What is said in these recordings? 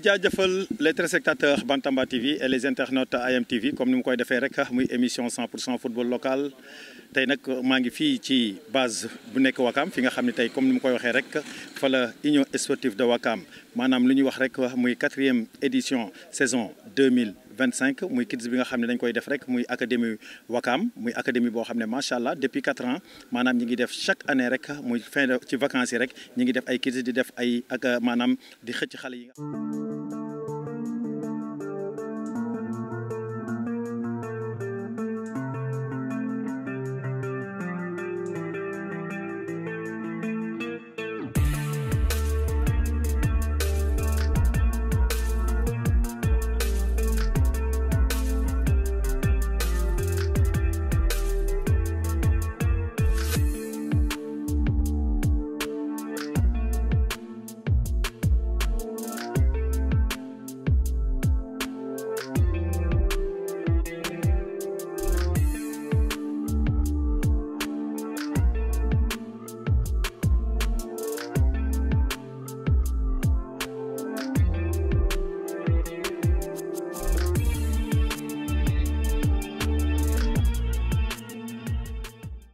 jaajëfal les téléspectateurs Bantamba TV et les internautes AM TV comme ni mu koy defee rek muy émission 100% football local tey nag maa ngi fii ci base bu nekk Wakam fi nga xam ne tey comme ni mu koy waxee rek fa la Union sportive de Wakam maanaam lu ñuy wax rek muy 4e édition saison 2025 muy kids bi nga xam ne dañ koy def rek muy académie Wakam muy académie boo xam ne macha allah depuis 4 ans maanaam ñi ngi def chaque année rek muy fin de ci vacances yi rek ñi ngi def ay kids di def ay ak maanaam di xëcc xale yi.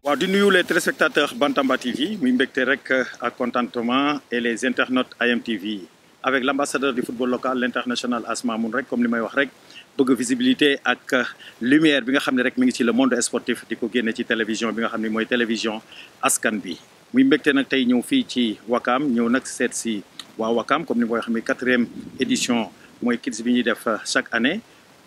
waaw di nuyu les téléspectateurs Bantamba TV muy mbégte rek ak contentement et les internautes AM TV avec l'ambassadeur du football local l'international Asma Moun rek comme li may wax rek bëgg visibilité ak lumière bi nga xam ne rek mi ngi ci le monde sportif di ko génne ci télévision bi nga xam ne mooy télévision askan bi muy mbégte nag tey ñëw fii ci Wakam ñëw nag seet si waa Wakam comme ni ma ko waxee muy 4e édition mooy kids bi ñuy def chaque année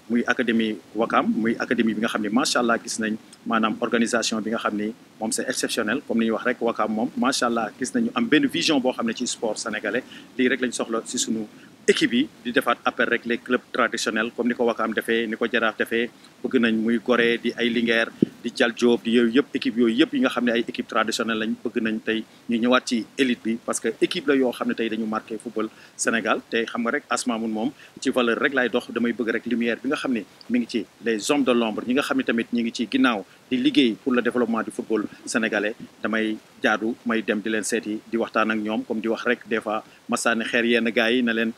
muy académie Wakam muy académie bi nga xam ne macha allah gis nañ maanaam organisation bi nga xam ni moom c'est exceptionnel comme ni ñuy wax rek Wakam moom macha allah gis nañu am benn vision boo xam ne ci sport sénégalais lii rek lañ soxla si sunu équipe yi di defaat appel rek les clubs traditionnels comme ni ko Wakam defee ni ko Jaraaf defee bëgg nañ muy Gorée di ay Linguère di Jal Diop di yooyu yëpp équipe yooyu yëpp yi nga xam ne ay équipe traditionnelle lañ bëgg nañ tey ñu ñëwaat ci élite bi parce que équipe la yoo xam ne tey dañu marqué football Sénégal te xam nga rek Asma Moun moom ci valeur rek laay dox damay bëgg rek lumière bi nga xam ne mi ngi ci les hommes de l'ombre ñi nga xam ne tamit ñi ngi ci ginnaaw di liggéey pour le développement du football sénégalais damay jaadu may dem di leen seeti di waxtaan ak ñoom comme di wax rek des fois ma sànni xeer yenn gars yi na leen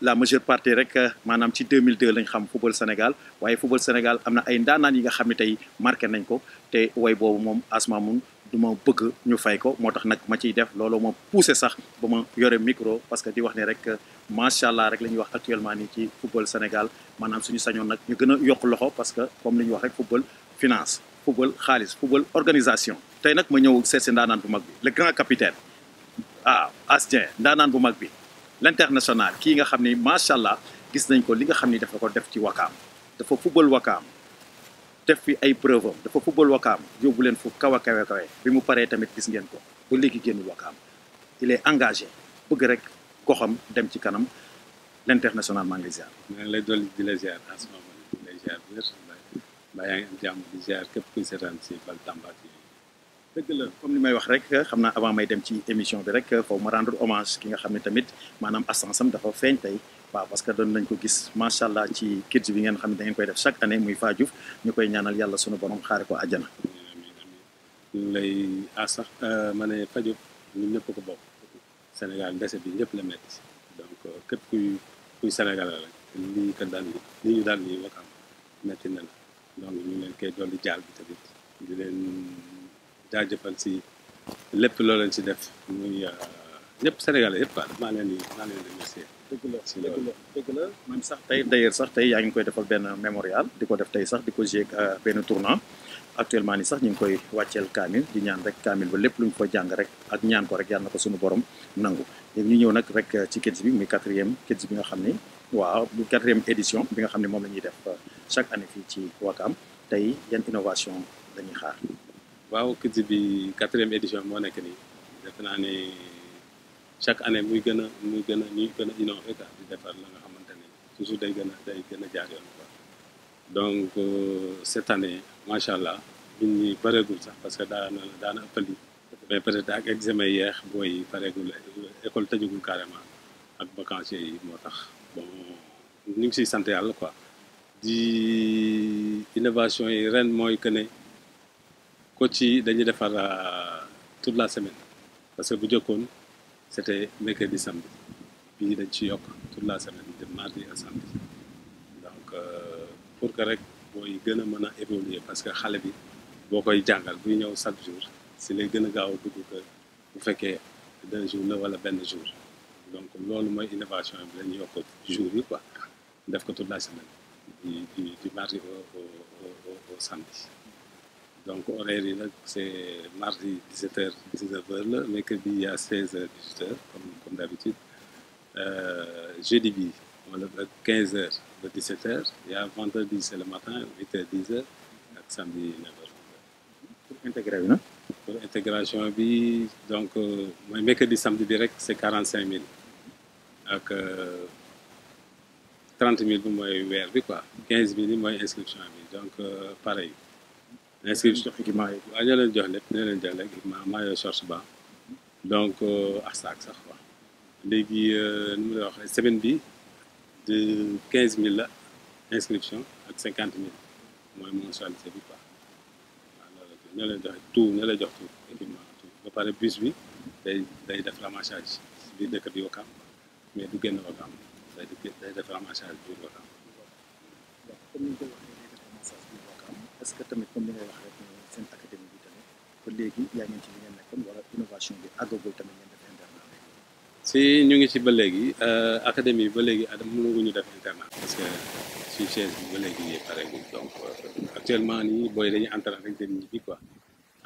la majeure partie rek maanaam ci 2002 lañ xam football Sénégal waaye football Sénégal am na ay ndaanaan yi nga xam ne tey marqué nañ ko te way boobu moom Asma Moun du ma bëgg ñu fay ko moo tax nag ma ciy def loolu ma poussé sax ba ma yore micro parce que di wax ne rek macha allah rek la ñuy wax actuellement nii ci football Sénégal maanaam suñu sañoon nag ñu gën a yokk loxo parce que comme li ñuy wax rek football finance football xaalis football organisation. tey nag ma ñëw seet si ndaanaan bu mag bi le grand capitaine As Dieng ndaanaan bu mag bi l'international kii nga xam ni macha allah gis nañ ko li nga xam ni dafa ko def ci Wakam dafa football Wakam def fi ay preuve am dafa football Wakam yóbbu leen fu kaw a kawe kawe bi mu paree tamit gis ngeen ko ba léegi génnul Wakam il est engagé bëgg rek goxam dem ci kanam l'international maa ngi lay ziar. maa ngi lay dolli di la ziar Asma Moun di la ziar bu wér mbaa yaa ngi am jàmm di ziar képp kuy seetaan si Bantamba TV. dëgg la comme ni may wax rek xam naa avant may dem ci émission bi rek foofu ma rendre hommage ki nga xam ne tamit maanaam assance am dafa feeñ tey waaw parce que doon nañ ko gis macha allah ci kids bi ngeen xam ne da ngeen koy def chaque année muy Fa Diouf ñu koy ñaanal yàlla sunu borom xaare ko àjjana. ñu lay sax ma ne Fa Diouf ñun ñëpp ko bokk Sénégal ndese bi ñëpp la metti donc képp kuy Sénégal rek lii ko daal lii ñu daal nii Wakam metti na la donc ñu leen koy dolli jaal bi tamit di leen jaajëfal si lépp loo leen si def muy ñëpp Sénégalais yëpp maa leen di remercier. dëgg la même sax tey d'ailleurs sax tey yaa ngi koy defal benn mémorial di ko def tey sax di ko jouer benn tournant actuellement ni sax ñu ngi koy wàcceel kaamil di ñaan rek kaamil ba lépp lu ñu ko jàng rek ak ñaan ko rek yàlla na ko suñu borom nangu ñu ñëw nag rek ci kids bi muy 4e kids bi nga xam ni waaw 4e édition bi nga xam ne moom la ñuy def chaque année fii ci Wakam tey yan innovation dañuy xaar. waaw kids bi 4e édition moo nekk nii defe naa ne chaque année muy gën a ñuy gën a innover quoi di defar la nga xamante ne toujours day gën a jaar yoon quoi donc cette année macha allah ñun ñi pareegul sax parce que daana ëppali mais peut-être ak examen yeex booy pareegul école tëjugul carrément ak vacanciers yi moo tax bon ñu ngi siy sant yàlla quoi di innovation yi ren mooy que ne coach yi dañuy defar toute la semaine parce que bu jëkkoon c'était mercredi samedi bii dañ ci yokk toute la semaine mardi ak samedi donc pour que rek booy gën a mën a évoluer parce que xale bi boo koy jàngal buy ñëw chaque jour si lay gën a gaaw a dugg que bu fekkee 2 jours la wala benn jour donc loolu mooy innovation bi dañuy yokk jour yi quoi def ko toute la semaine du mardi au samedi donc horaire yi nag c'est mardi 17h 19h la mercredi il y a 16h 18h comme d'habitude jeudi bi wala 15h ba 17h il y a vendredi c'est le matin 8h 10h ak samedi 9h. pour intégrer na. pour intégration bi donc mooy mercredi samedi bi rek c'est 45 000 ak 30 000 bi mooy weer bi quoi 15 000 yi mooy inscription bi donc pareil. inscription équipement yi. waaw ñoo leen jox lépp ñoo leen jox lépp équipement maillot short ba donc ak saak sax quoi léegi nu mu la waxee semaine bi de 15 000 la inscription ak 50 000 mooy mensualité bi quoi waaw loolu ñoo leen jox tout ñoo leen jox tout équipement tout ba pare bus bi day def ramassage si biir dëkk bi Ouakam mais du génn Ouakam day def ramassage biir Ouakam. comme ni nga ko waxee day def ramassage biir Ouakam est-ce que tamit comme ni ngay wax rek seen académie bi tamit ba léegi yaa ngeen ci li ngeen nekkoon wala innovation bi àggagul tamit ngeen def internat rek. si ñu ngi ci ba léegi académie bi ba léegi mënaguñu def internat parce que suñu chaise bi ba léegi pareegul donc actuellement nii booy dañuy entraîné rek dem ñibbi quoi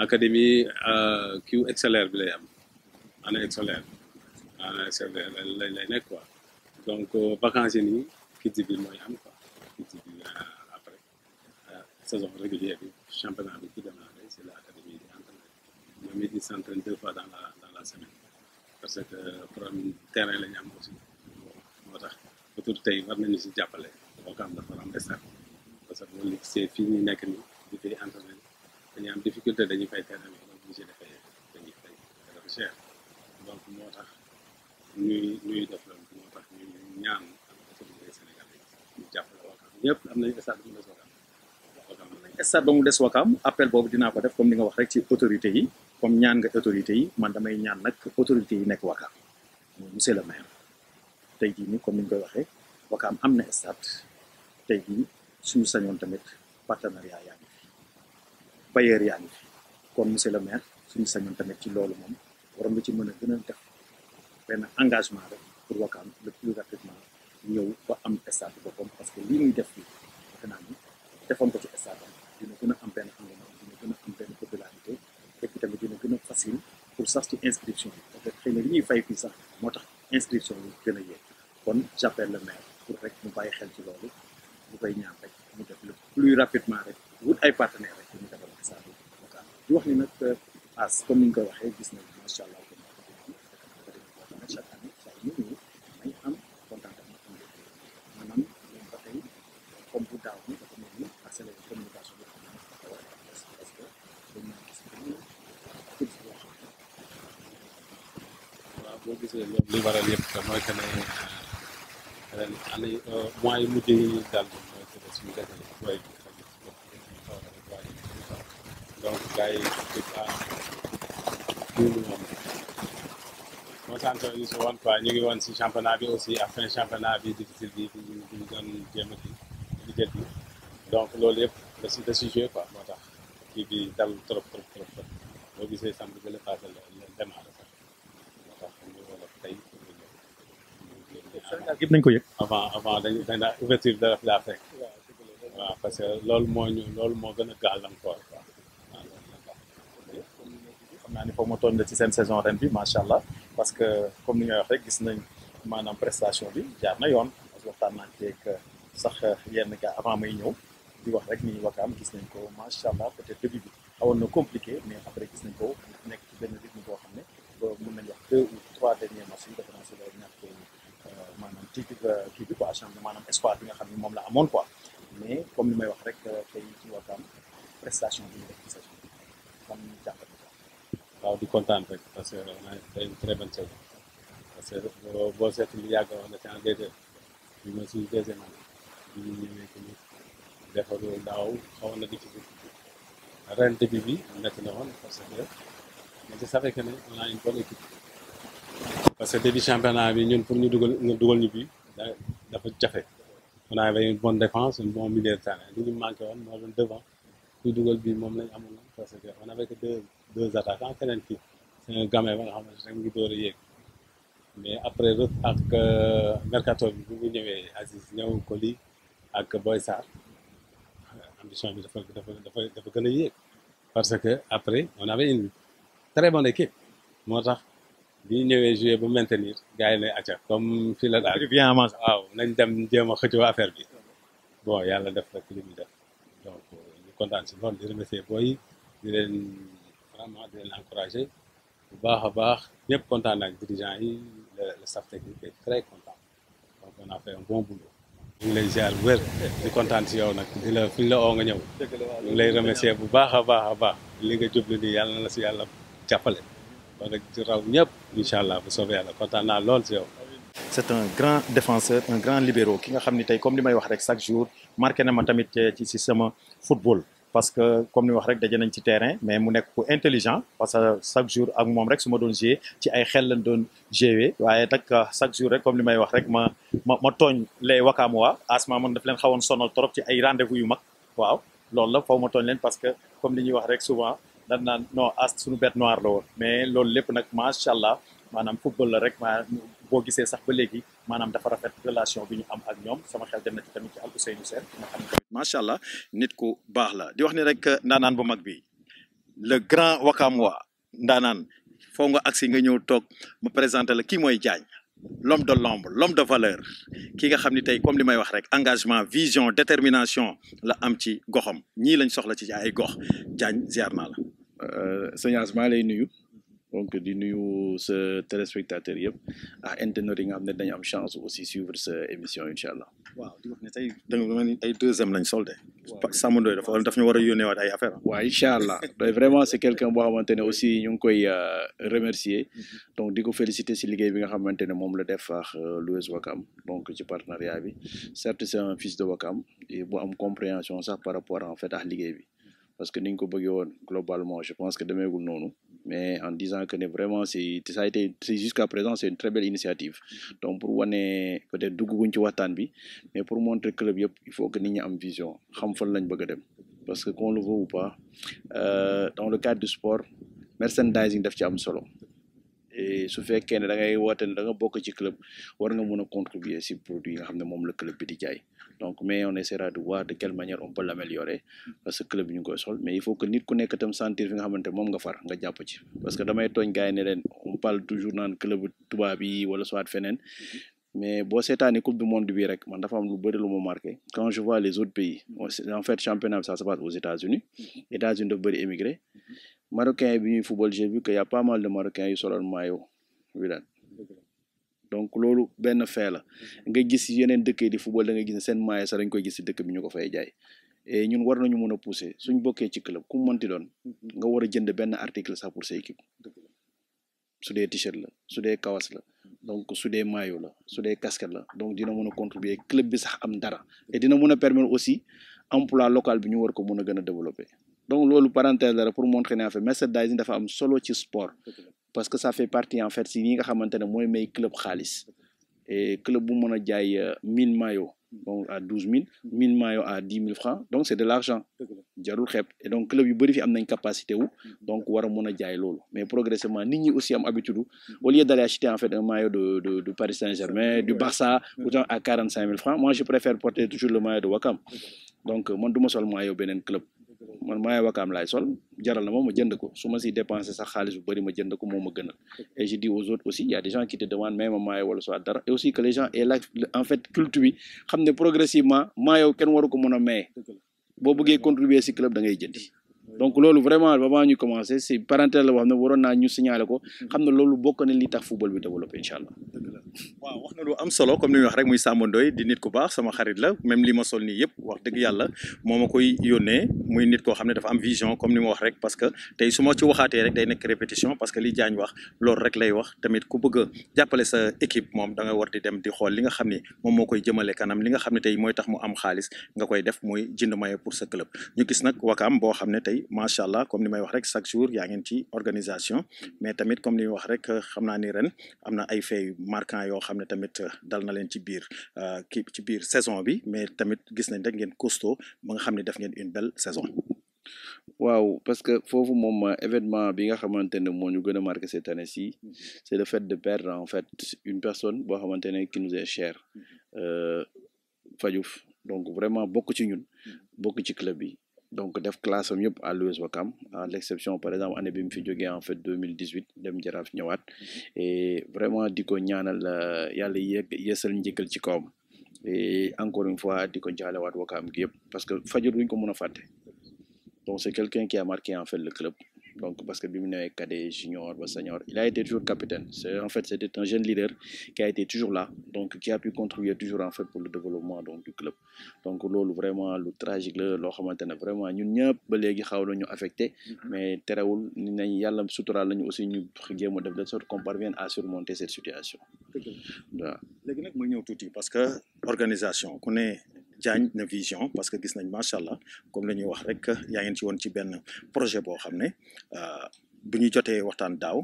académie kiw XLR bi lay am année XLR lay nekk quoi donc vacances yi nii kids bi mooy am quoi kids bi après saison régulière bi championnat bi ki démarré c'est l'académie di entraîné ñoom it di s'entraîne 2 fois dans la semaine parce que problème terrain la ñu am aussi moo tax autorité yi war nañu si jàppale boo ko am dafa am stade parce que loolu c'est fii ñu nekk nii di fay entraîné dañuy am difficulté dañuy fay terrain bi donc obligé de fay dañuy fay dafa cher donc moo tax ñuy def loolu moo tax ñu ñaan autorité sénégalais ñu jàppale Ouakam ñëpp am nañu stade bu mu des Ouakam stade ba mu des Ouakam appel boobu dinaa ko def comme ni nga wax rek ci autorité yi comme ñaan nga autorité yi man damay ñaan nag autorité yi nekk Ouakam monsieur le maire tey jii nii comme ni ñu koy waxee Ouakam am na stade tey jii suñu sañoon tamit partenariat yaa ngi fi bailleur yaa ngi fi kon monsieur le maire suñu sañoon tamit ci loolu moom waroon nga ci mën a gën a def benn engagement rek pour Ouakam le plus rapidement ñëw ba am stade boppam parce que lii muy def fii defe naa ni defoon ko ci stade dina gën a am benn engouement dina gën a am benn popularité et puis tamit dina gën a facile pour sax ci inscription yi parce que xëy na li ñuy fay fii sax moo tax inscription yi gën a yéeg kon j'appelle le maire pour rek mu bàyyi xel ci loolu bu koy ñaan rek mu def le plus rapidement rek wut ay partenaires rek ñu defal stade Ouakam di wax ni nag as comme ni ñu koy waxee gis nañ macha allah chaque année saa yu ñëw may am contentement am maanaam ñoom ba tey comme bu daaw ni dafa mel ni accéléré communication bi xam naa dafa war a parce que dañ naa gis benn kurs boo xam ne waaw boo gisee loolu li waral yëpp mooy que ne ren année mois yi mujj yi daal mooy que suñu gerte gi booy bi donc gars yi concentré ñu si woon quoi ñu ngi woon si championnat bi aussi à fin championnat bi difficile bi ñu doon jéem a di jël bi donc loolu yëpp da si joué quoi moo tax kii bi dal trop boo gisee samedi bi la passé la démarré sax moo tax ñu wala tey Sénégal gépp nañ ko yëg avant dañ daa ouverture de la fekk waaw parce que loolu moo gën a gàllankoor quoi xam naa ni foofu ma toll ci seen saison ren bi macha allah parce que comme ni nga wax rek gis nañ maanaam prestation bi jaar na yoon parce que waxtaan naa ceeg sax yenn gars avant may ñëw di wax rek ni Ouakam gis nañ ko macha allah peut-être début bi xawoon na compliqué mais après gis nañ ko nekk ci benn rythme boo xam ne ba mën nañ wax 2 ou 3 derniers matchs yi dafa naa si la ñàkk maanaam titre kii bi quoi champion maanaam espoir bi nga xam ne moom la amoon quoi mais comme ni may wax rek tey ci Ouakam prestation bi ñu def ci saison bi xam ñu jàngat waaw di kontaan rek parce que on a fait une très bonne saison parce que boo seetlu yàgg on était en D2 bi ma suñu deuxième année bi ñu ñëwee tamit defaru daaw xawoon na difficile ren début bi nekk na woon parce que je savais que ne on a une bonne équipe parce que début championnat bi ñun pour ñu dugal ñu bi dafa jafe. On avait une bonne défense, un bon milieu de terrain. Li ñu manqué woon moo doon devant kuy dugal bii moom lañ amoon parce que on avait que deux attaquants keneen kii c'est un gamin ba nga xam ne rek mu ngi door a yéeg mais après ak mercato bi bu mu ñëwee Aziz ñëw Koli ak Boy Sarr ambition bi dafa gën a yéeg parce que après on avait une très bonne équipe moo tax bi ñu ñëwee jouer ba maintenir gars yi ne acca comme fii la daal waaw nañ dem jéem a xëccoo affaire bi bon yàlla def rek li muy def donc ñu kontaan si loolu di remercier booy di leen vraiment di leen encourager bu baax a baax ñëpp kontaan ak dirigeants yi le staff technique est très content donc on a fait un bon boulot ñu ngi lay ziar wér di kontaan si yow nag di la fi ñu la oo nga ñëw ñu ngi lay remercier bu baax a baax a baax li nga jublu nii yàlla na la si yàlla jàppale ba nga ci raw ñëpp incha allah bu soobee yàlla kontaan naa lool si yow. c'est un grand défenseur un grand libéro ki nga xam ni tey comme li may wax rek chaque jour marqué na ma tamit ci sama football parce que comme ni wax rek daje nañ ci terrain mais mu nekk ku intelligent parce que chaque jour ak moom rek su ma doon jouer ci ay xel lañ doon jouer waaye nag chaque jour rek comme li may wax rek ma tooñ les Wakaam waa asma man daf leen xawoon sonal trop ci ay rendez-vous yu mag waaw loolu la faw ma tooñ leen parce que comme li ñuy wax rek souvent dañ naan non as suñu bête noire la woon mais loolu lépp nag macha allah maanaam football la rek boo gisee sax ba léegi maanaam dafa rafet relation bi ñu am ak ñoom sama xel dem na ci tamit ci Alfousseynou Sène nga xam ne tamit macha allah nit ku baax la di wax ni rek ndaanaan bu mag bi le grand Wakaam waa ndaanaan foo nga agsi nga ñëw toog ma présenté la kii mooy Diagne l'homme de l'ombre l'homme de valeur ki nga xam ni tey comme li may wax rek engagement vision détermination la am ci goxam ñii lañ soxla ci ay gox Diagne ziar naa la. sëñ As maa lay nuyu donc di nuyu sa téléspectateur yëpp ak internautes yi nga xam ne dañu am chance aussi suivre sa émission incha allah. waaw di wax ne tey da nga mel ni ay deuxième lañ soldé. Samba Ndoye daf ñu war a yónnee waat ay affaire waaw incha allah vraiment c'est quelqu'un boo xamante ne aussi ñu ngi koy remercier donc di ko féliciter si liggéey bi nga xamante ne moom la def ak l'US Ouakam donc ci partenariat bi certes c'est un fils de Ouakam et bu am compréhension sax par rapport en fait ak liggéey bi parce que ni ñu ko bëggee woon globalement je pense que demeegul noonu mais en disant que ne vraiment ça a été jusqu'à présent c'est une très belle initiative donc pour wane peut-être dugguñ ci waxtaan bi mais pour montrer club yëpp il faut que nit ñi am vision xam fan lañ bëgg a dem parce que qu'on le veut ou pas dans le cadre du sport merchandising daf ci am solo et su fekkee ne da ngay woote ne da nga bokk ci club war nga mën a contribuer si produit yi nga xam ne moom la club bi di jaay donc mais on essaiera de voir de quelle manière on peut l'améliorer parce que club bi ñu ngi koy sol mais il faut que nit ku nekk tam sentir fi nga xamante moom nga far nga jàpp ci parce que damay tooñ gars yi ne leen on parle toujours naan club tubaab yi wala soit feneen mais boo seetaani coupe du monde bi rek man dafa am lu bëri lu ma marqué quand je vois les autres pays en fait championnat bi ça se passe aux États-Unis États-Unis dafa bëri émigré Marocains bi ñuy football j'ai vu que y a pas mal de Marocains yu solal maillot Wilane donc loolu benn fee la nga gis yeneen dëkk yi di football da nga gis ne seen maillot sax dañ koy gis ci dëkk bi ñu ko fay jaay et ñun war nañu mën a pousser suñ bokkee ci club ku mënti doon nga war a jënd benn article sax pour sa équipe su dee t-shirt la su dee kawas la donc su dee maillot la su dee casquette la donc dina mën a contribuer club bi sax am dara et dina mën a permettre aussi emploi local bi ñu war ko mën a gën a développer donc loolu parenthèse la pour montrer ne en fait merchandising dafa am solo ci sport parce que ça fait partie en fait si ñi nga xamante ne mooy may club xaalis et club bu mën a jaay 1000 maillots donc à 12 000 1000 maillots à 10 000 francs donc c'est de l'argent jarul xeeb et donc club yu bëri fi am nañ capacité wu donc war a mën a jaay loolu mais progressivement nit ñi aussi am habitude au lieu d'aller acheter en fait un maillot de Paris Saint-Germain du Barça pourtant à 45 000 francs moi je préfère porter toujours le maillot de Ouakam donc man du ma sol maillot beneen club man maillot Ouakam laay sol jaral na ma jënd ko su ma si dépenser sax xaalis bu bëri ma jënd ko moo ma gënal et je dis aux autres aussi il y a des gens qui te demandent même maillot wala soit dara et aussi que les gens aient la en fait culture bi xam ne progressivement maillot kenn waru ko mën a maye boo bëggee contribuer si club da ngay jëndi donc loolu vraiment avant ñu commencer c'est parenthèse la boo xam ne waroon naa ñu signaler ko xam ne loolu bokk na li tax football bi développé incha allah. waaw wax na lu am solo comme ni ñu wax rek muy Samba Ndoye di nit ku baax sama xarit la même li ma sol nii yëpp wax dëgg yàlla moo ma koy yónnee muy nit koo xam ne dafa am vision comme ni ma wax rek parce que tey su ma ci waxaatee rek day nekk répétition parce que li Diagne wax loolu rek lay wax tamit ku bëgg a jàppale sa équipe moom da nga war di dem di xool li nga xam ni moom moo koy jëmale kanam li nga xam ne tey mooy tax mu am xaalis nga koy def muy jënd maillot pour sa club ñu gis nag Ouakam boo xam ne tey macha allah comme ni may wax rek chaque jour yaa ngeen ci organisation mais tamit comme ni wax rek xam naa ni ren am na ay faits marquants accident yoo xam ne tamit dal na leen ci biir ci biir saison bi mais tamit gis nañ rek ngeen costaud ba nga xam ne def ngeen une belle saison. waaw parce que foofu moom événement bi nga xamante ne moo ñu gën a marqué cette année-ci c'est le fait de perdre en fait une personne boo xamante ne qui nous est chère Fadiouf donc vraiment bokk ci ñun bokk ci club bi donc def classe am yëpp à l'US Ouakam à l'exception par exemple année bi mu fi jógee en fait 2018 dem Jaraaf ñëwaat et vraiment di ko ñaanal yàlla yeesal njëkkal ci kawam et encore une fois di ko jaalewaat Ouakam gi yëpp parce que Fadiouf duñ ko mën a fàtte. Donc c'est quelqu'un qui a marqué en fait le club. Donc parce que bi mu newee cadet junior ba senior il a été toujours capitaine c'était un jeune leader qui a été toujours là donc qui a pu contribuer toujours en fait pour le développement donc du club. Donc loolu vraiment lu tragique la loo xamante ne vraiment ñun ñëpp ba léegi xaw nañu affecté mais terewul ni nañ yàlla suturaal nañu aussi ñu jéem a def de sorte qu'on parvienne à surmonter cette situation. waaw léegi nag ma ñëw tuuti parce que organisation ku ne Diagne na vision parce que gis nañ macha allah comme la ñuy wax rek yaa ngeen ci woon ci benn projet boo xam ne bu ñu jotee waxtaan daaw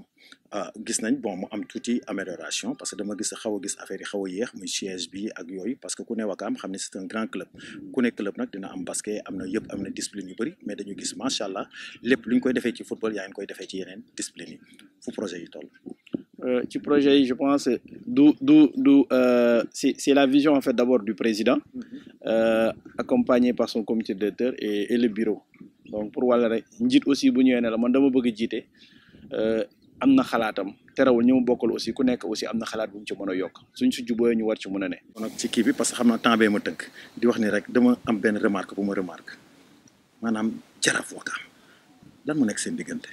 gis nañ bon mu am tuuti amélioration parce que dama gis affaire yi xaw a yéex muy siège bi ak yooyu parce que ku ne Ouakam xam ne c'est un grand club ku ne club nag dina am basket am na yëpp am na discipline yu bëri mais dañu gis macha allah lépp lu ñu koy defee ci football yaa ngi koy defee ci yeneen discipline yi fu projet yi toll. ci projet yi je pense c'est la vision en fait d'abord du président accompagné par son comité directeur et le bureau donc pour wàlla rek njiit aussi bu ñëwee ne la man dama bëgg a jiite am na xalaatam terewul ñu mu bokkal aussi ku nekk aussi am na xalaat bu ñu ci mën a yokk suñ su jubóoyee ñu war ci mën a ne. kon nag ci kii bi parce que xam naa temps bee ma tënk di wax ni rek dama am benn remarque bu ma remarque maanaam Jaraaf Ouakam lan mu nekk seen diggante.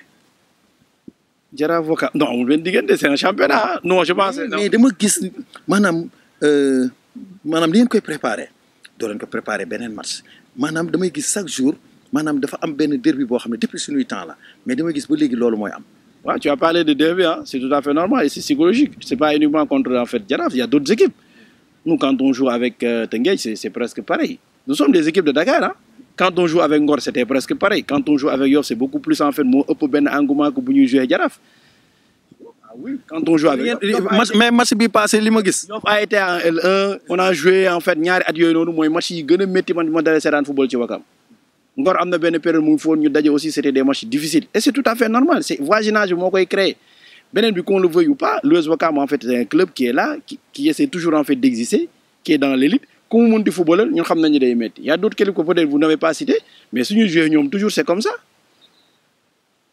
Jaraaf Ouakam non amul benn diggante c'est un championnat non je pense. mais dama gis maanaam li ngeen koy préparé doo leen ko préparé beneen match maanaam damay gis chaque jour maanaam dafa am benn derby boo xam ne depuis suñuy temps la mais damay gis ba léegi loolu mooy am. waaw tu as parlé de derby c'est tout à fait normal et c'est psychologique c'est pas uniquement contre en fait Jaraaf il y a d'autres équipes nous quand on joue avec Teungueth c'est presque pareil nous sommes des équipes de Dakar quand on joue avec Ngor c'était presque pareil quand on joue avec Yoff c'est beaucoup plus en fait moo ëpp benn engouement que bu ñuy jouer Jaraaf. Oui, quand on joue avec mais match bi passé li ma gis. Yoff a été en L1 on a joué en fait ñaari at yooyu noonu mooy match yi gën a métti man ma dalee seetaan football ci Ouakam Ngor am na benn période mu ngi foon ñu daje aussi c'était des matchs difficiles et c'est tout à fait normal c'est voisinage bi moo koy créé beneen bi qu'on le veuille ou pas l'US Ouakam en fait c'est un club qui est là qui essaie toujours en fait d'exister qui est dans l'élite ku mu mun di footballal ñun xam nañu day métti y a d'autres clubs que peut-être vous n'avez pas cité mais suñuy joué ñoom toujours c'est comme ça.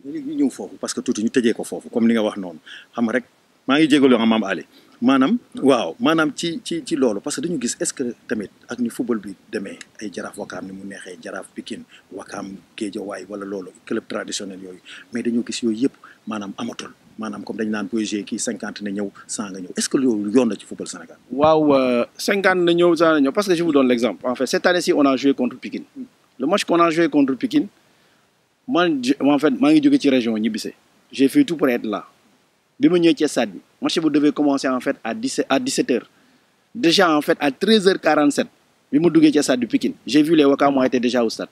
léegi ñu ñëw foofu parce que tuuti ñu tëjee ko foofu comme ni nga wax noonu xam nga rek maa ngi jégalu nga maam Ali maanaam waaw maanaam ci loolu parce que dañu gis est-ce que tamit ak ni football bi demee ay Jaraaf Ouakam ni mu neexee Jaraaf Pikine Ouakam Guédiawaye wala loolu club traditionnel yooyu mais dañu gis yooyu yëpp maanaam amatul maanaam comme dañu naan booy jouer kii 50 na ñëw 100 nga ñëw est-ce que loolu yoon la ci football Sénégal. waaw 50 na ñëw 100 na ñëw parce que je vous donne l'exemple en fait cette année-ci on a joué contre Pikine le match qu'on a joué contre Pikine man en fait maa ngi jóge ci région ñibbise j'ai fait tout pour être là bi ma ñëwee ci stade bi match bu devait commencer en fait à 17h déjà en fait à 13h47 bi ma duggee ci stade du Pikine j'ai vu les Ouakamois étaient déjà au stade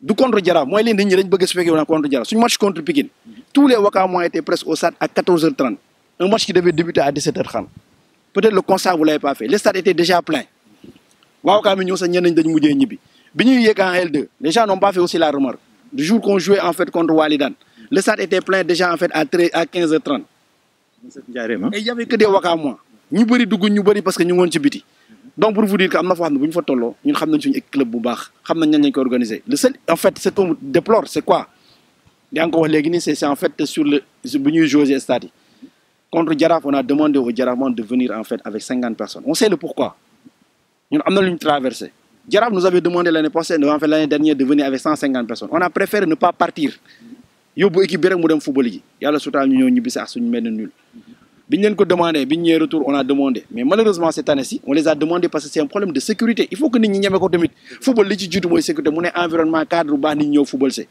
du contre Jaraaf mooy leen nit ñi dañ bëgg a expliquer woon contre Jaraaf suñu match contre Pikine tous les Ouakamois étaient presque au stade à 14h30 un match qui devait débuter à 17h30 peut-être le constat vous l'avez pas fait le stade était déjà plein Ouakam yi ñëw sax ñenn ñi dañ mujjee ñibbi bi ñuy yéeg en L2 les gens n'ont pas fait aussi la remarque du jour qu'on jouait en fait contre Walidane le stade était plein déjà en fait à 15h30 et il y avait que des Ouakamois ñu bëri dugg ñu bëri parce que ñu ngoon ci biti donc pour vous dire que am na foo xam ne bu ñu fa tolloo ñun xam nañ suñu club bu baax xam nañ ñan lañ ko organiser le seul en fait ce qu'on déplore c'est quoi yaa ngi ko wax léegi nii c'est en fait sur le bu ñuy jouer stade yi contre Jaraaf on a demandé aux Jaraafman de venir en fait avec 50 personnes on sait le pourquoi ñun am na lu ñu traversé Jaraaf nous avait demandé l'année prochaine en fait l'année dernière de venir avec 150 personnes on a préféré ne pas partir yóbbu équipe bi rek mu dem football yi yàlla sutaal ñu ñëw ñibbi sax suñu mel ne nul biñ leen ko demandé biñ ñëwee retour on a demandé mais malheureusement cette année-ci on les a demandé parce que c'est un problème de sécurité il faut que nit ñi ñeme ko tamit football li ci jiitu mooy sécurité mu ne environnement cadre bu baax nit ñi ñëw football see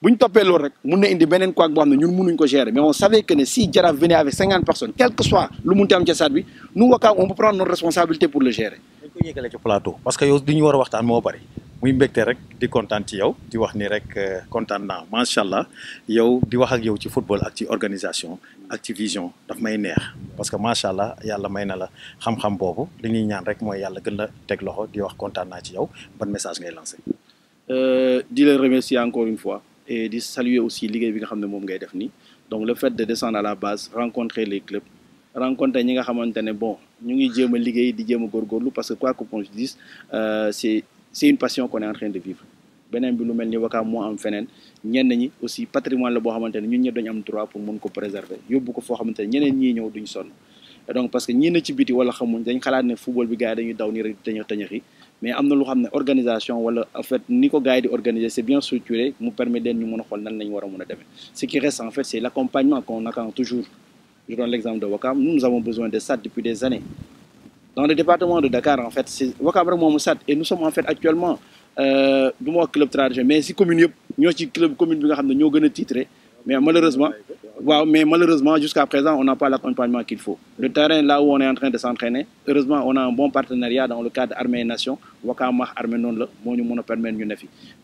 bu ñu toppee loolu rek mun na indi beneen quoi boo xam ne ñun mënuñ ko gérer mais on savait que ne si Jaraaf venait avec 50 personnes quel que soit lu munti am ca stade bi nous Ouakam on peut prendre notre responsabilité pour le gérer. dañ ko yëgale ci plateau parce que yow li ñu war a waxtaan moo bari muy mbégte rek di kontaan ci yow di wax ni rek kontaan naa macha allah yow di wax ak yow ci football ak ci organisation ak ci vision daf may neex parce que macha allah yàlla may na la xam-xam boobu li ñuy ñaan rek mooy yàlla gën la teg loxo di wax kontaan naa ci yow ban message ngay lancé. di la remercier encore une fois et di saluer aussi liggéey bi nga xam ne moom ngay def nii donc le fait de descendre à la base rencontrer les clubs rencontrer ñi nga xamante ne bon ñu ngi jéem a liggéey di jéem a góorgóorlu parce que quoi qu'on se dise c'est une passion qu'on est en train de vivre beneen bi lu mel ni Wakaam moo am feneen ñenn ñi aussi patrimoine la boo xamante ne ñun ñëpp dañu am droit pour mën ko préserver yóbbu ko foo xamante ne ñeneen ñii ñëw duñ sonn et donc parce que ñii na ci biti wala xamuñ dañ xalaat ne football bi gars yi dañuy daw nii rek tëñëx tëñëxi mais am na lu xam ne organisation wala en fait ni ko gars yi di organiser c'est bien structuré mu permet leen ñu mën a xool nan lañ war a mën a demee ce qui reste en fait c'est l'accompagnement qu'on attend toujours. Je donne l'exemple de Wakam. Nous avons besoin de SAD depuis des années. Dans le département de Dakar, en fait, c'est Wakam vraiment SAD. Et nous sommes en fait actuellement, du moins club traditionnel, mais si commune, nous sommes club commune qui est titré. Mais malheureusement, jusqu'à présent, on n'a pas l'accompagnement qu'il faut. Le terrain, là où on est en train de s'entraîner, heureusement, on a un bon partenariat dans le cadre Armée et Nation. Wakam Armée non là, nous permet de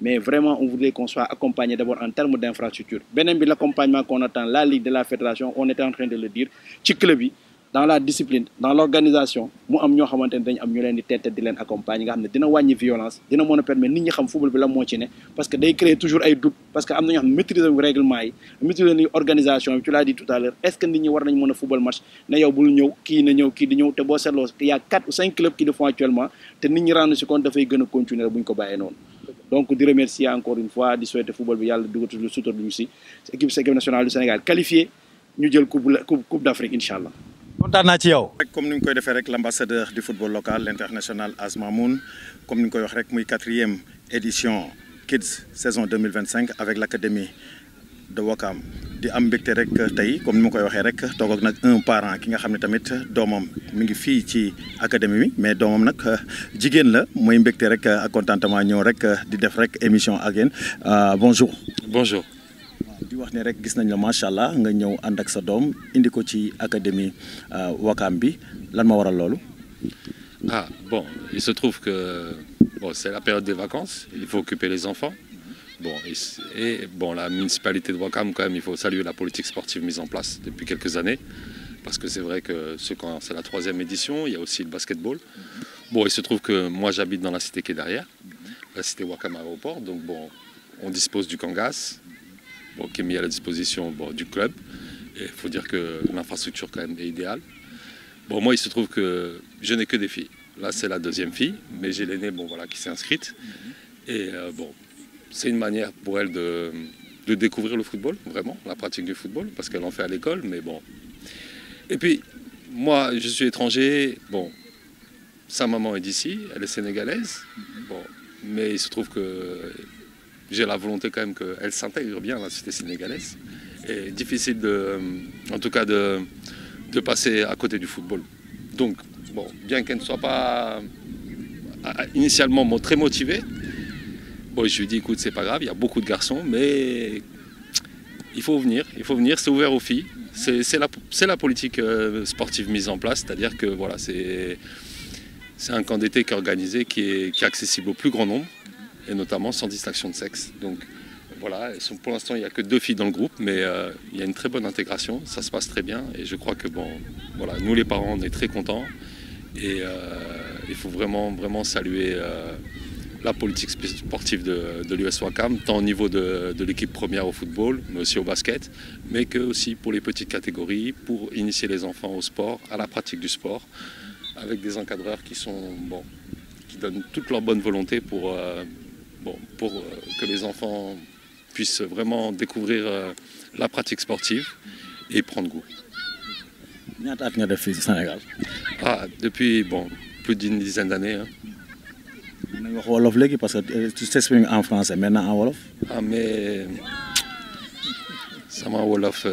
mais vraiment, on voudrait qu'on soit accompagné d'abord en termes d'infrastructure. L'accompagnement qu'on attend, la Ligue de la Fédération, on était en train de le dire, ci club yi dans la discipline dans l'organisation mu am ñoo xamante ne dañ am ñu leen di tette di leen accompagner nga xam ne dina wàññi violence dina mën a permettre nit ñi xam football bi la moo ci ne parce que day créer toujours ay doute parce que am na ñoo xam ne maîtriser wu règlement yi maîtriser ni organisation bi tu l'as dit tout à l'heure est-ce que nit ñi war nañ mën a football match ne yow bul ñëw kii na ñëw kii di ñëw te boo seetloo il y a 4 ou 5 clubs qui le font actuellement te nit ñi rendre si compte dafay gën a continuer bu ñu ko bàyyee noonu donc di remercier encore une fois di souhaiter football bi yàlla dugal lu sutur lu ñu si équipe nationale du Sénégal qualifiée ñu jël coupe d'Afrique incha allah. kontaan naa ci yow. comme ni ñu koy defee rek l'ambassadeur du football local l'international Asma Moun comme ni ñu koy wax rek muy 4e édition Kids saison 2025 avec l'académie de Wakam di am mbégte rek tey comme ni ma koy waxee rek toog ak nag un parent ki nga xam ne tamit doomam mi ngi fii ci académie bi mais doomam nag jigéen la mooy mbégte rek ak contentement ñëw rek di def rek émission ak yéen bonjour. Bonjour. di wax ne rek gis nañ la macha allah nga ñëw ànd ak sa doom indi ko ci académie Wakam bi lan ma waral loolu. Ah bon, il se trouve que bon, c'est la période des vacances, il faut occuper les enfants. Bon, et bon, la municipalité de Wakam, quand même, il faut saluer la politique sportive mise en place depuis quelques années. Parce que c'est vrai que c'est la 3e édition, il y a aussi le basketball. Bon, il se trouve que moi j'habite dans la cité qui est derrière, la cité Wakam Aéroport. Donc bon, on dispose du Kangas, bon, qui est mis à la disposition du club. Et il faut dire que l'infrastructure quand même est idéale. Bon, moi il se trouve que je n'ai que des filles. Là c'est la 2e fille, mais j'ai l'aînée voilà, qui s'est inscrite. Et bon, c'est une manière pour elle de découvrir le football, vraiment, la pratique du football, parce qu'elle en fait à l'école, mais bon. Et puis, moi, je suis étranger, bon, sa maman est d'ici, elle est sénégalaise, bon, mais il se trouve que j'ai la volonté quand même qu'elle s'intègre bien à la cité sénégalaise. Et difficile, en tout cas, de passer à côté du football. Donc, bon, bien qu'elle ne soit pas initialement très motivée, bon, je lui dis, écoute, c'est pas grave, il y a beaucoup de garçons, mais il faut venir, c'est ouvert aux filles. C'est la politique sportive mise en place, c'est-à-dire que voilà, c'est un camp d'été qui est organisé, qui est accessible au plus grand nombre, et notamment sans distinction de sexe. Donc voilà, pour l'instant, il n'y a que 2 filles dans le groupe, mais il y a une très bonne intégration, ça se passe très bien, et je crois que bon, voilà, nous les parents, on est très contents, et il faut vraiment saluer la politique sportive de l'US Wakam, tant au niveau de l'équipe première au football, mais aussi au basket, mais que aussi pour les petites catégories, pour initier les enfants au sport, à la pratique du sport, avec des encadreurs qui donnent toute leur bonne volonté pour que les enfants puissent vraiment découvrir la pratique sportive et prendre goût. ñaata at nga def fii Sénégal. Ah, depuis plus d'une dizaine d'années. Hein. nañ wax wolof léegi parce que tu t'exprimes en français maintenant en wolof. Ah mais sama wolof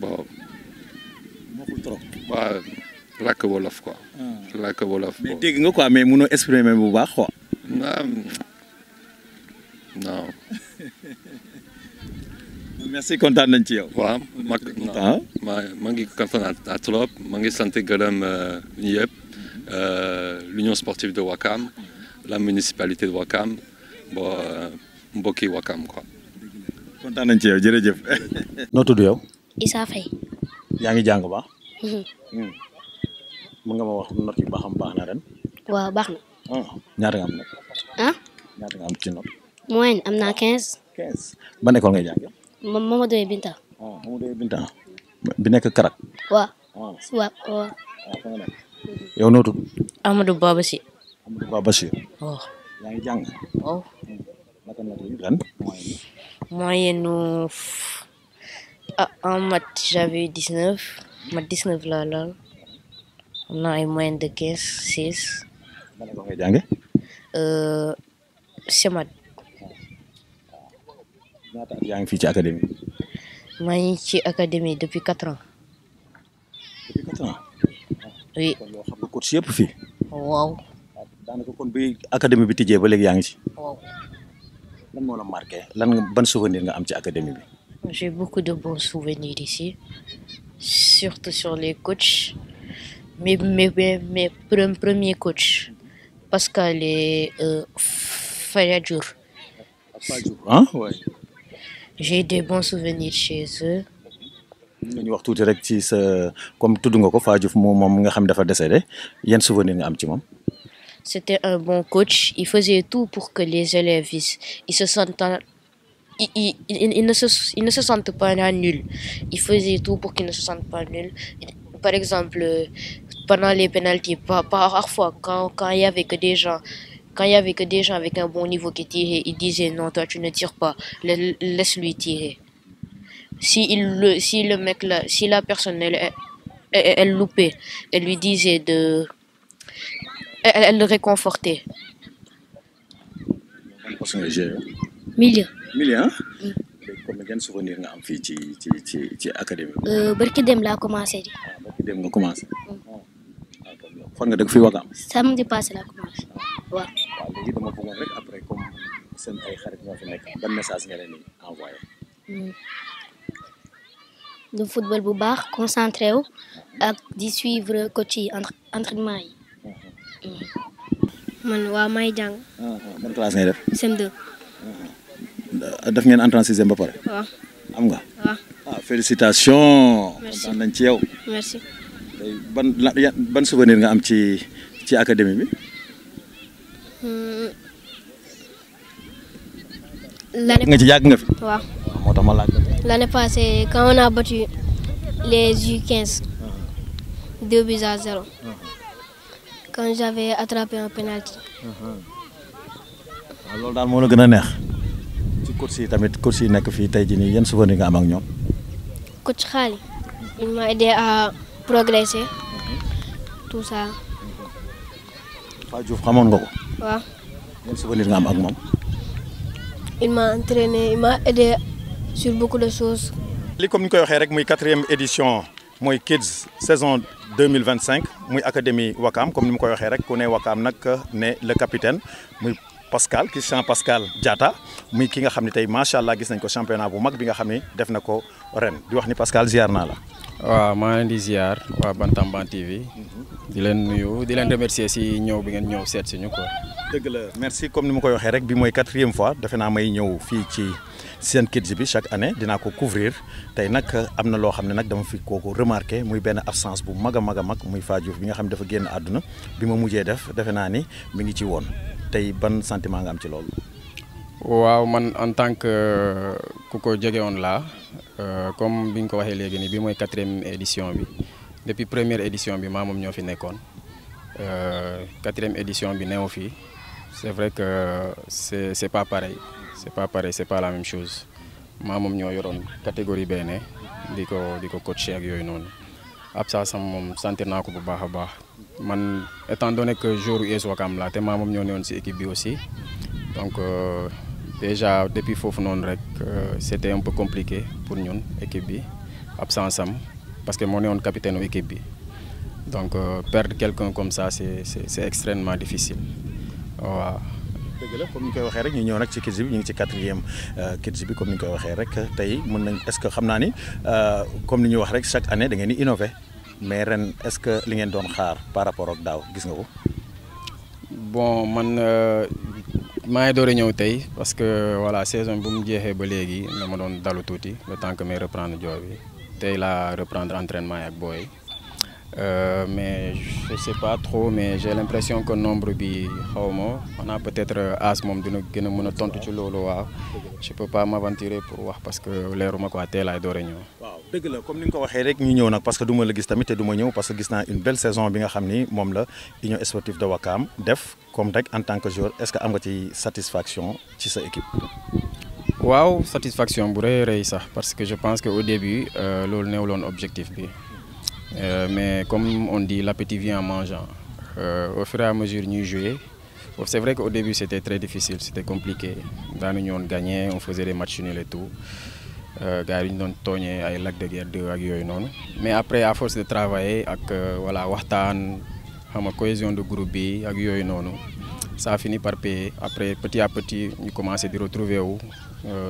bon. bokkul trop. waaw làkk wolof quoi. làkk wolof. mais dégg nga quoi mais mënoo exprimer bu baax quoi. non. merci kontaan nañ ci yow. waaw maa ngi kontaan trop maa ngi sant gërëm ñëpp l'Union sportive de Wakam la municipalité de Ouakam bon mbokki Ouakam quoi. kontaan nañ ci yow jërëjëf. noo tudd yow. Issa Faye. yaa ngi jàng baax. mën nga ma wax note yi ba xam baax na ren. waaw baax na. ñaata nga am nag. ñaata nga am ci note. moyenne am naa 15. 15 ban école ngay jàng. Mamadou Binta. Mamadou Binta bi nekk Karak. waaw. waaw. yow noo tudd. Amadou Babassi. Amadou Babassi. waaw. yaa ngi jàng. waaw. naka note yi ren. Moyenne en maths j'avais 19. Maths 19 là. On a une moyenne de 15, 16. ban école ngay jàng. CEMAD. ñaata at yaa ngi fii ci académie. maa ngi ci académie depuis 4 ans. depuis 4 ans. oui. kon yoo xam ne coach yëpp fii. waaw. daanaka kon bi académie bi tijjee ba léegi yaa ngi ci. waaw. lan moo la marqué ban souvenir nga am ci académie bi. J'ai beaucoup de bons souvenirs ici, surtout sur les coachs. Mes premiers coachs, Pascal et Fayadjour. Ouais. J'ai des bons souvenirs chez eux. ñu wax tuuti rek ci sa comme tudd nga ko Fadjouf moom nga xam dafa décédé yan souvenir nga am ci moom. C'était un bon coach. Il faisait tout pour que les élèves ils se sentent ils ne se sentent pas nuls. Il faisait tout pour qu'ils ne se sentent pas nuls. Par exemple, pendant les pénaltys, parfois quand il y avait que des gens avec un bon niveau qui tiraient, ils disaient non, toi tu ne tires pas, laisse-lui tirer. Si la personne elle loupait, elle lui disait elle le réconfortait. Milieu. Milieu. Comme ngeen souvenir nga am fii ci académie. barki dem laa commencé di. barki dem nga commencé. fan nga dëkk fii Ouakam. samedi passé laa commencé. waaw. léegi dama bëggoon rek après comme seen ay xarit ñoo fi nekk ban message nga leen di envoyé. de football bu baax concentré wu ak di suivre coach yi entraînement yi. man waaw may jàng. ban classe ngay def. CM2. def ngeen entrée en sixième ba pare. waaw. am nga. waaw. félicitations. merci kontaan nañ ci yow. merci. ban souvenir nga am ci académie bi. nga ci yàgg nga fi. waaw. moo tax ma laaj. L'année passée, quand on a battu les U15, 2-0, quand j'avais attrapé un penalty. loolu daal moo la gën a neex. ci coach yi tamit coach yi nekk fii tey jii nii yan souvenir nga am ak ñoom. Coach Khali, il m'a aidé à progresser, tout ça. Fadjouf xamoon nga ko. waaw. yan souvenir nga am ak moom. Il m'a entraîné, il m'a aidé sur beaucoup de choses. li comme ni koy waxee rek muy 4e édition mooy Kids saison 2025 muy académie Ouakam comme ni mu koy waxee rek ku ne Ouakam nag ne le capitaine muy Christian Pascal Diatta muy ki nga xam ne tey macha allah gis nañ ko championnat bu mag bi nga xam ne def na ko ren di wax ni Pascal ziar naa la. waaw maa leen di ziar waa Bantamba TV di leen nuyu di leen remercier si ñëw bi ngeen ñëw seet si ñu quoi. dëgg la merci comme ni ma koy waxee rek bi mooy 4e fois defe naa may ñëw fii ci seen Kids bi chaque année dinaa ko couvrir tey nag am na loo xam ne nag dama fi kooku remarqué muy benn absence bu mag a mag muy Fadjouf bi nga xam ne dafa génn àdduna bi ma mujjee def defe naa ni mi ngi ci woon tey ban sentiment nga am ci loolu. waaw man en tant que ku ko jege woon laa comme bi nga ko waxee léegi nii bi mooy 4e édition bi depuis première édition bi maa moom ñoo fi nekkoon 4e édition bi neew fii c'est vrai que c'est pas pareil. C'est pas la même chose maa moom ñoo yoroon catégorie benn di ko coacher ak yooyu noonu absence am moom sentir naa ko bu baax a baax man étant donné que jour US Ouakam la te maa moom ñoo newoon ci équipe bi aussi donc déjà depuis foofu noonu rek c'était un peu compliqué pour ñun équipe bi absence am parce que moo newoon capitaine u équipe bi donc perdre quelqu'un comme ça c'est extrêmement difficile waaw. dëgg la comme ni ñu koy waxee rek ñu ñëw nag ci Kids bi ñu ngi ci 4e Kids bi comme ni ñu koy waxee rek tey mën nañ est-ce que xam naa ni comme ni ñuy wax rek chaque année da ngeen di innover mais ren est-ce que li ngeen doon xaar par rapport ak daaw gis nga ko. bon man maa ngi door a ñëw tey parce que voilà saison bu mu jeexee ba léegi dama doon dalu tuuti le temps que may reprendre job bi tey laa reprendre entraînement yi ak booy mais je sais pas trop mais j'ai l'impression que nombre bi xaw ma xanaa peut-être as moom dina gën a mën a tontu ci loolu waaw je peux pas m'aventurer pour wax parce que leeruma quoi tey laay door a ñëw. waaw dëgg la comme ni nga ko waxee rek ñu ñëw nag parce que du ma la gis tamit te du ma ñëw parce que gis naa une belle saison bi nga xam ni moom la Union Sportive de Ouakam def comme rek en tant que joueur est-ce que am nga ci satisfaction ci sa équipe. waaw satisfaction bu rëy rëy sax parce que je pense que au début loolu neewuloon objectif bi. Mais comme on dit, l'appétit vient en mangeant. Au fur et à mesure ñuy jouer, c'est vrai qu'au début c'était très difficile, c'était compliqué. Daanuñu woon gagner, on faisait des matchs nuls et tout. Gars yi ñu doon tooñee ay Lac de Guiers 2 ak yooyu noonu. Mais après à force de travailler ak voilà waxtaan xam nga cohésion de groupe bi ak yooyu noonu, ça a fini par payer. Après petit à petit ñu commencé di retrouver wu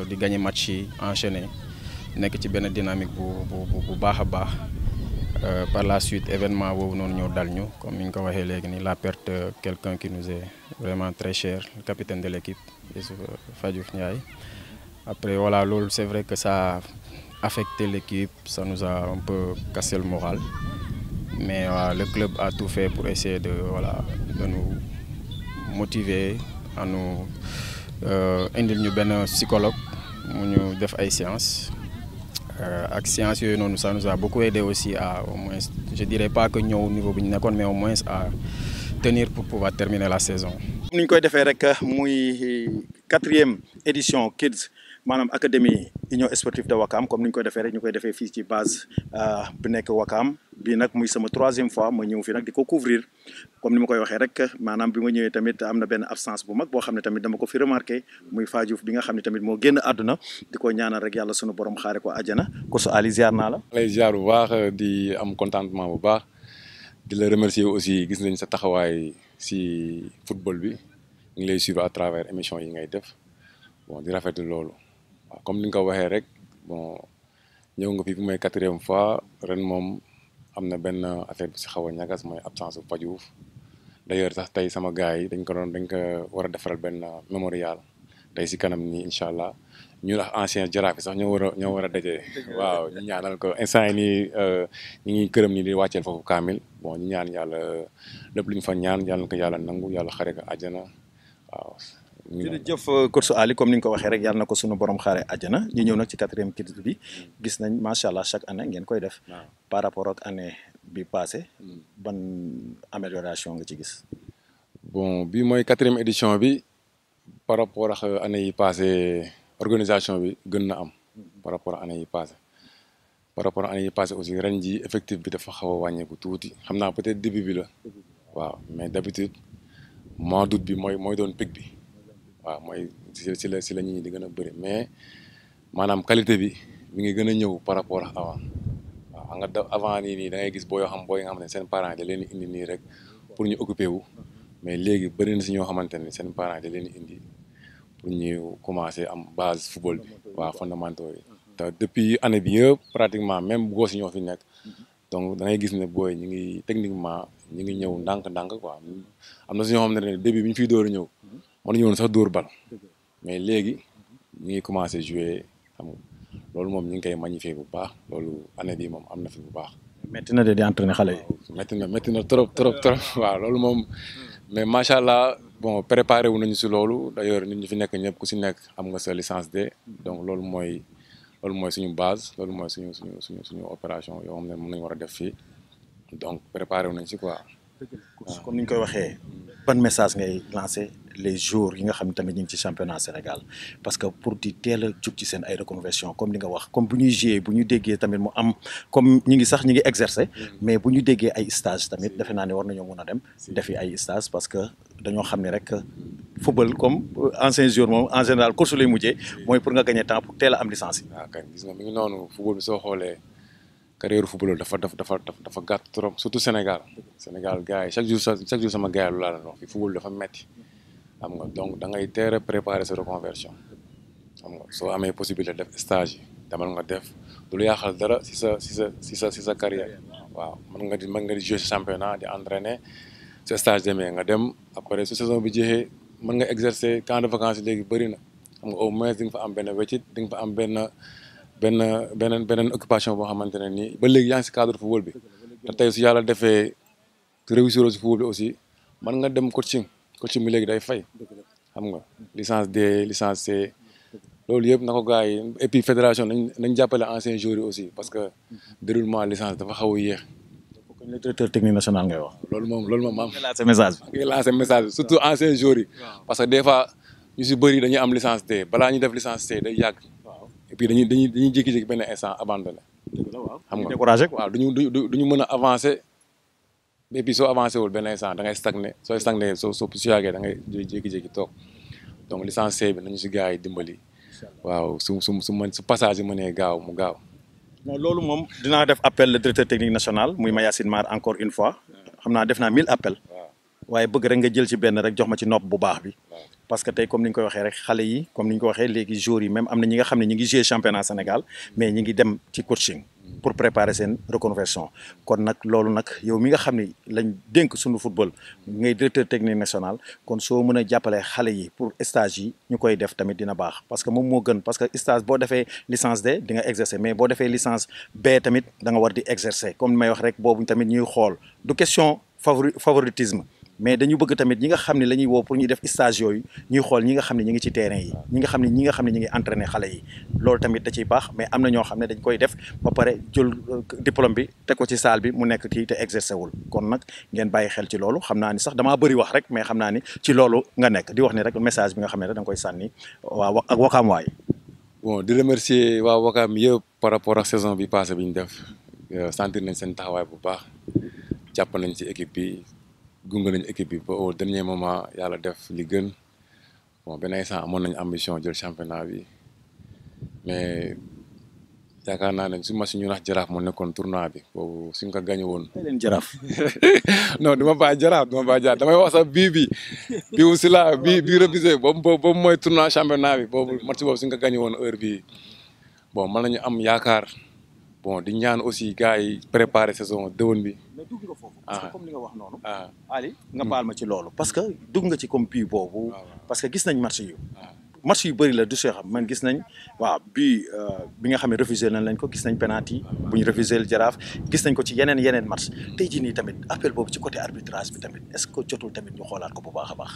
di gagner match yi enchaîner nekk ci benn dynamique bu baax a baax. Par la suite événement boobu noonu ñëw dal ñu comme ni ñu ko waxee léegi nii la perte de quelqu'un qui nous est vraiment très cher le capitaine de l'équipe Fadiouf Ndiaye. Après voilà loolu c'est vrai que ça a affecté l'équipe, ça nous a un peu cassé le moral mais le club a tout fait pour essayer de nous motiver à nous indil ñu benn psychologue mu ñu def ay séances. Ak science yooyu noonu ça nous a beaucoup aidé aussi à au moins je dirais pas que ñëw niveau bi ñu nekkoon mais au moins à tenir pour pouvoir terminer la saison. ni ñu koy defee rek muy 4e édition Kids maanaam académie Union Sportive de Ouakam comme ni ñu koy defee rek ñu koy defee fii ci base bu nekk Ouakam bii nag muy sama 3e fois ma ñëw fi nag di ko couvrir comme ni ma koy waxee rek maanaam bi ma ñëwee tamit am na benn absence bu mag boo xam ne tamit dama ko fi remarqué muy Fadiouf bi nga xam ne tamit moo génn àdduna di ko ñaanal rek yàlla sunu borom xaare ko àjjana Koso Ali ziar naa la. lay ziar bu baax di am contentement bu baax di la remercier aussi gis nañ sa taxawaay si football bi ñu ngi lay suivre à travers émission yi ngay def bon di rafetlu loolu waaw comme ni nga ko waxee rek bon ñëw nga fi bu may 4e fois ren moom am na benn affaire bu si xaw a ñagas mooy absence bu Fadiouf d'ailleurs sax tey sama gars yi dañ ko war a defaral benn mémorial tey si kanam nii incha allah ñu la ancien jaraaf yi sax ñoo war a daje waaw ñu ñaanal ko instant yi nii ñu ngi këram nii di wàcceel foofu kaamil bon ñu ñaan yàlla lépp lu ñu fa ñaan yàlla na ko yàlla nangu yàlla xare ko àjjana waaw. jërëjëf Coach Ali comme ni nga ko waxee rek yàlla na ko sunu borom xaare àjjana ñu ñëw nag ci 4e Kids bi gis nañ macha allah chaque année ngeen koy def. par rapport ak année bi passé ban amélioration nga ci gis. bon bi mooy 4e édition bi par rapport ak année yi passé organisation bi gën na am par rapport ak année yi passé aussi ren ji effectif bi dafa xaw a wàññeeku tuuti xam naa peut-être début bi la waaw mais d'habitude mois d'août bi mooy doon pic bi waaw mooy si la ñi di gën a bëri mais maanaam qualité bi mi ngi gën a ñëw par rapport ak avant waaw nga avant nii da ngay gis boo nga xam ne seen parents da leen indi nii rek pour ñu occuper wu mais léegi bëri na si ñoo xamante ne seen parents da leen indi pour ñu commencer am base football bi waaw fondamentaux yi te depuis année bi yëpp pratiquement même gos yi ñoo fi nekk donc da ngay gis ne booy ñu ngi techniquement ñu ngi ñëw ndànk-ndànk quoi am na si ñoo xam ne début bi ñu fiy door a ñëw mënuñu woon sax dóor bal mais léegi ñu ngi commencer jouer xam nga loolu moom ñu ngi koy magnifier bu baax loolu année bi moom am na fi bu baax. métti na de di entraîner xale yi. métti na trop waaw loolu moom mais macha allah bon préparé wu nañu si loolu d'ailleurs nit ñi fi nekk ñëpp ku si nekk am nga sa licence D donc loolu mooy suñu base loolu mooy suñu opération yoo xam ne mën nañu war a def fii donc préparé wu nañ si quoi. comme ni ñu koy waxee ban message ngay lancer les joueurs yi nga xam ne tamit ñu ngi ci championnat Sénégal parce que pour di teel a jug ci seen ay reconversion comme li nga wax comme bu ñuy jouer bu ñu déggee tamit mu am comme ñi ngi exercer mais bu ñu déggee ay stage tamit defe naa ne war nañoo mun a dem defi ay stage parce que dañoo xam ne rek football comme ancien joueur moom en général course lay mujjee mooy pour nga gagner temps pour teel a am licence yi. waaw kañ gis nga mi ngi noonu football bi soo xoolee carrière footballeur dafa gàtt trop surtout Sénégal gars yi chaque jour sama gars yi lu laa leen wax fi football dafa metti xam nga donc da ngay teel a préparer sa reconversion xam nga soo amee possibilité def stage yi demal nga def du lu yàqal dara si sa carrière waaw mën nga di jouer si championnat di entraîner sa stage demee nga dem après su saison bi jeexee mën nga exercer camp de vacances léegi bëri na xam nga au moins di nga fa am benn weccit di nga fa am beneen occupation boo xamante ne nii ba léegi yaa ngi si cadre football bi te tey su yàlla defee réussir si football bi aussi mën nga dem coaching bi léegi day fay xam nga licence D licence C loolu yëpp na ko gars yi et puis fédération nañ jàppale anciens joueurs yi aussi parce que déroulement licence dafa xaw a yéex. le directeur technique national ngay wax. loolu moom am. nga lancé message bi. nga lancé message bi surtout anciens joueurs yi. parce que des fois ñu si bëri dañuy am licence D balaa ñu def licence C day yàgg. et puis dañuy jékki-jékki benn instant abandonné. xam nga découragé waaw duñu mën a avancer. et puis soo avancé wul benn instant da ngay stagné soo stagné soo su yàggee da ngay jékki-jékki toog donc licence C bi nañu si gars yi dimbali. waaw su passage yi mënee gaaw mu gaaw. non loolu moom dinaa def appel le directeur technique national muy Mayacine Mar encore une fois xam naa def naa 1000 appels waaye bëgg rek nga jël ci benn rek jox ma ci nopp bu baax bi parce que tey comme ni ñu koy waxee rek xale yi comme ni ñu ko waxee léegi joueurs yi même am na ñi nga xam ne ñi ngi jouer championnat Sénégal mais ñi ngi dem ci coaching pour préparer seen reconversion kon nag loolu nag yow mi nga xam ne lañ dénk suñu football ngay directeur technique national kon soo mën a jàppale xale yi pour stage yi ñu koy def tamit dina baax parce que moom moo gën parce que stage boo defee licence D di nga exercer mais boo defee licence B tamit da nga war di exercer comme ni may wax rek boobu tamit ñuy xool du question favoritisme mais dañu bëgg tamit ñi nga xam ne la ñuy woo pour ñuy def stage yooyu ñuy xool ñi nga xam ne ñi ngi ci terrain yi ñi nga xam ne ñi ngi entraîner xale yi loolu tamit da ciy baax mais am na ñoo xam ne dañ koy def ba pare jël diplôme bi teg ko ci salle bi mu nekk kii te exercer wul kon nag ngeen bàyyi xel ci loolu xam naa ni sax damaa bëri wax rek mais xam naa ni ci loolu nga nekk di wax ni rek message bi nga xam ne rek da nga koy sànni waa ak Wakaam waay. bon di remercier waa Wakaam yëpp par rapport ak saison bi passé bi ñu def sentir nañ seen taxawaay bu baax jàpp nañ ci équipe bi. gunge nañu équipe bi ba au dernier moment yàlla def li gën bon benn instant amoon nañu ambition jël championnat bi mais yaakaar naa ne su ma suñu nax jaraaf moo nekkoon tournoi bi boobu suñ ko gagné woon. leen jaraaf. non du ma bàyyi jaraaf damay wax sax bii aussi la bii revisé boobu mooy tournoi championnat bi boobu match boobu suñ ko gagné woon heure bii bon mën nañu am yaakaar bon di ñaan aussi gars yi préparer saison déwén bi. mais dugg nga foofu parce que comme li nga wax noonu Ali nga baal ma ci loolu parce que dugg nga ci comme bii boobu parce que gis nañ match yu bëri la du see xam man gis nañ waaw bii bi nga xam ne refusé nañ lañ ko gis nañ penalty bu ñu refusé Jaraaf gis nañ ko ci yeneen match tey jii nii tamit appel boobu ci côté arbitrage bi tamit est-ce que jotul tamit ñu xoolaat ko bu baax a baax.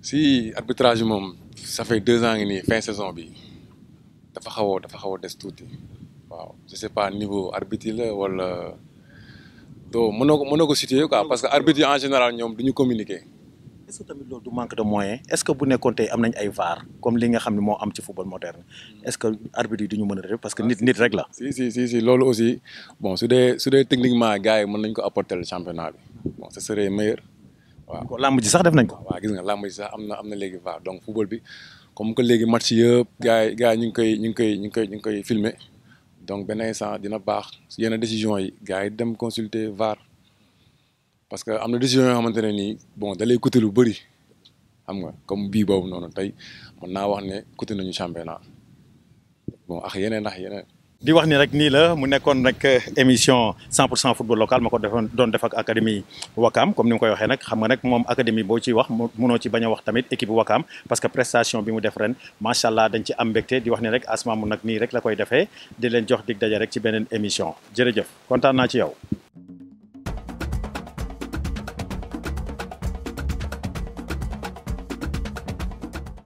si arbitrage bi moom ça fait 2 ans ngi nii fin saison bi dafa xaw a des tuuti waaw je sais pas niveau arbitre la wala. donc mënoo ko situer quoi parce que arbitre yi en général ñoom du ñu communiquer. est-ce que tamit loolu du manque de moyens est-ce que bu nekkoon tey am nañ ay VAR comme li nga xam ne moo am ci football moderne est-ce que arbitre yi du ñu mën a def parce que nit rek la. si loolu aussi bon su dee techniquement gars yi mën nañ ko apporter le championnat bi bon ce serait meilleur waaw. kon làmb ji sax def nañ ko. waaw gis nga làmb ji sax am na léegi VAR donc football bi comme que léegi match yëpp gars yi ñu ngi koy filmer. donc benn instant dina baax yenn décision yi gars yi dem consulter VAR parce que am na décision yoo xamante ne nii bon da lay coûter lu bëri xam nga comme bii boobu noonu tey mën naa wax ne coûter nañu championnat bon ak yeneen. di wax ni rek nii la mu nekkoon rek émission 100% football local ma ko doon def ak académie Wakaam comme ni ma koy waxee nag xam nga nag moom académie boo ciy wax mënoo ci bañ a wax tamit équipe Wakaam parce que prestation bi mu def ren macha allah dañ ci am mbégte di wax ni rek Asma mu nag nii rek la koy defee di leen jox dig daje rek ci beneen émission jërëjëf kontaan naa ci yow.